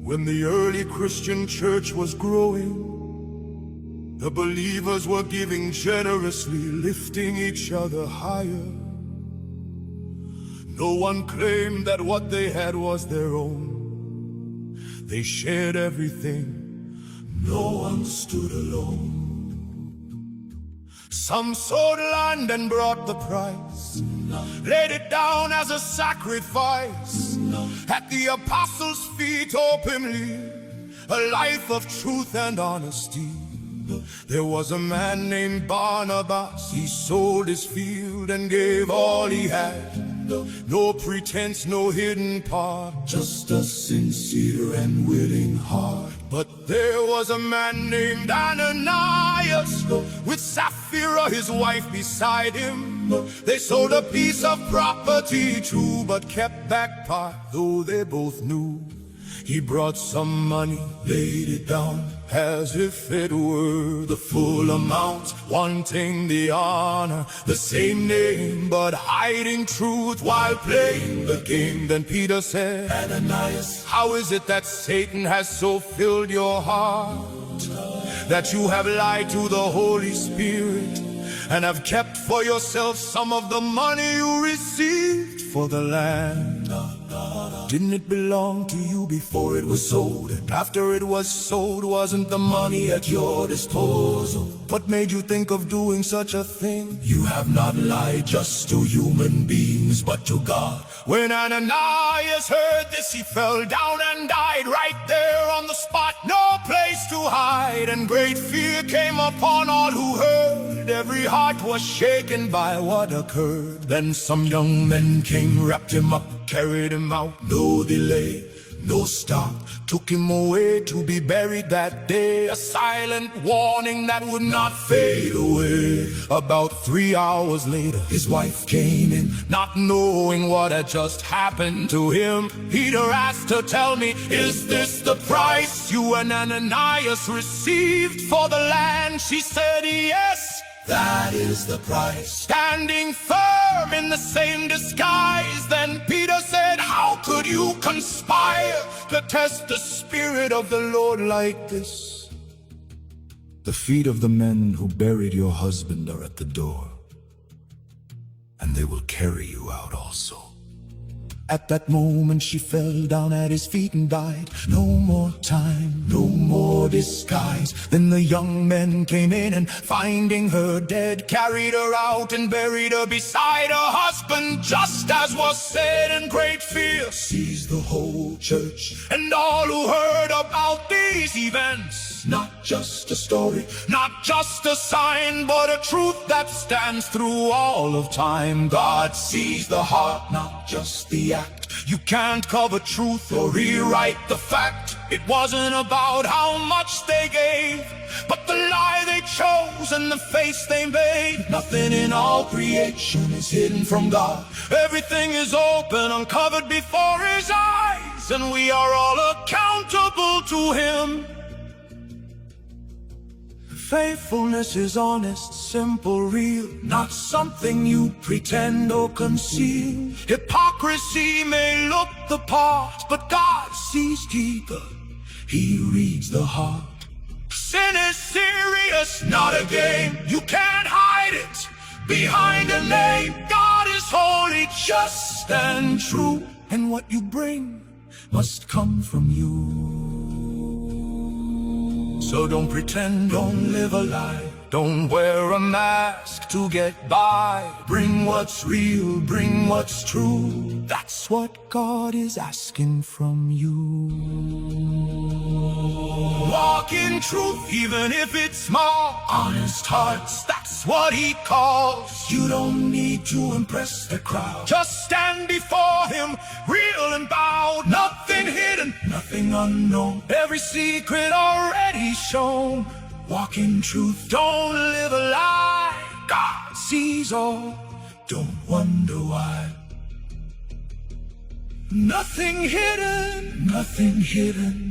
When the early Christian church was growing, the believers were giving generously, lifting each other higher. No one claimed that what they had was their own. They shared everything. No one stood alone. Some sold land and brought the price, laid it down as a sacrifice. At the apostles' feet openly, a life of truth and honesty. There was a man named Barnabas. He sold his field and gave all he had. No pretense, no hidden part, just a sincere and willing heart. But there was a man named Ananias, with Sapphira, his wife, beside him. They sold a piece of property too, but kept back part, though they both knew. He brought some money, laid it down as if it were the full amount, wanting the honor, the same name, but hiding truth while playing the game. Then Peter said, Ananias, how is it that Satan has so filled your heart, that you have lied to the Holy Spirit and have kept for yourself some of the money you received for the land? Didn't it belong to you before it was sold? And after it was sold, wasn't the money at your disposal? What made you think of doing such a thing? You have not lied just to human beings, but to God. When Ananias heard this, he fell down and died right there on the spot. No place to hide, and great fear came upon all who heard. Every heart was shaken by what occurred. Then some young men came, wrapped him up, carried him out. No delay, no stop, took him away to be buried that day. A silent warning that would not fade away. About 3 hours later, his wife came in, not knowing what had just happened to him. Peter asked her, tell me, is this the price you and Ananias received for the land? She said, yes, that is the price. Standing firm in the same disguise, then Peter said, how could you conspire to test the Spirit of the Lord like this? The feet of the men who buried your husband are at the door, and they will carry you out also. At that moment she fell down at his feet and died. No more time, no more disguise. Then the young men came in and finding her dead, carried her out and buried her beside her husband, just as was said. And great fear seized the whole church and all who heard about these events. Not just a story, not just a sign, but a truth that stands through all of time. God sees the heart, not just the act. You can't cover truth or rewrite the fact. It wasn't about how much they gave, but the lie they chose and the face they made. Nothing in all creation is hidden from God. Everything is open, uncovered before His eyes, and we are all accountable to Him. Faithfulness is honest, simple, real, not something you pretend or conceal. Hypocrisy may look the part, but God sees deeper. He reads the heart. Sin is serious, not a game. You can't hide it behind a name. God is holy, just and true, and what you bring must come from you. So don't pretend, don't live a lie, don't wear a mask to get by. Bring what's real, bring what's true. That's what God is asking from you. Walk in truth, even if it's small. Honest hearts, that's what He calls. You don't need to impress the crowd. Just stand before Him, real and bowed. Nothing hidden, nothing unknown. Every secret already shown. Walk in truth, don't live a lie. God sees all, don't wonder why. Nothing hidden, nothing hidden.